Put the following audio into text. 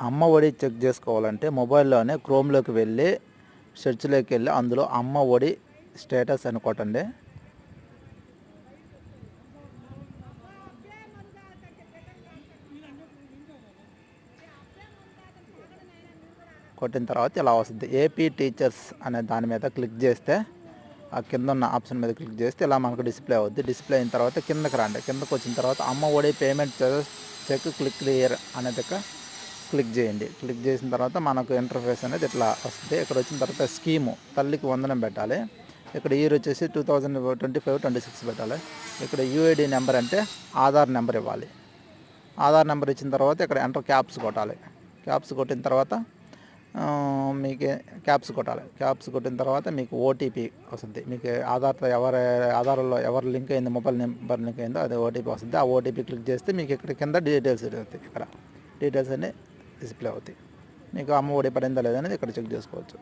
అమ్మ ఒడి చెక్ చేసుకోవాలంటే మొబైల్లోనే క్రోమ్లోకి వెళ్ళి సెర్చ్లోకి వెళ్ళి అందులో అమ్మ ఒడి స్టేటస్ అని కొట్టండి. కొట్టిన తర్వాత ఇలా వస్తుంది. ఏపీ టీచర్స్ అనే దాని మీద క్లిక్ చేస్తే ఆ కింద ఉన్న ఆప్షన్ మీద క్లిక్ చేస్తే ఇలా మనకు డిస్ప్లే అవుద్ది. డిస్ప్లే అయిన తర్వాత కిందకి రండి. కిందకు వచ్చిన తర్వాత అమ్మ ఒడి పేమెంట్ చెక్ క్లిక్ క్లియర్ అనేది క్లిక్ చేయండి. క్లిక్ చేసిన తర్వాత మనకు ఇంటర్ఫేస్ అనేది ఇట్లా వస్తుంది. ఇక్కడ వచ్చిన తర్వాత స్కీము తల్లికి వందనం పెట్టాలి. ఇక్కడ ఇయర్ వచ్చేసి 2025-26 పెట్టాలి. ఇక్కడ యూఐడి నెంబర్ అంటే ఆధార్ నెంబర్ ఇవ్వాలి. ఆధార్ నెంబర్ ఇచ్చిన తర్వాత ఇక్కడ ఎంటర్ క్యాప్స్ కొట్టాలి. క్యాప్స్ కొట్టిన తర్వాత మీకు క్యాప్స్ కొట్టిన తర్వాత మీకు ఓటీపీ వస్తుంది. మీకు ఆధార్లో ఎవరు లింక్ అయింది, మొబైల్ నెంబర్ లింక్ అయిందో అదే ఓటీపీ వస్తుంది. ఆ ఓటీపీ క్లిక్ చేస్తే మీకు ఇక్కడ కింద డీటెయిల్స్ అవుతాయి. ఇక్కడ డీటెయిల్స్ అన్నీ డిస్ప్లే అవుతాయి. మీకు అమ్మ ఒడి పడిందా లేదనేది ఇక్కడ చెక్ చేసుకోవచ్చు.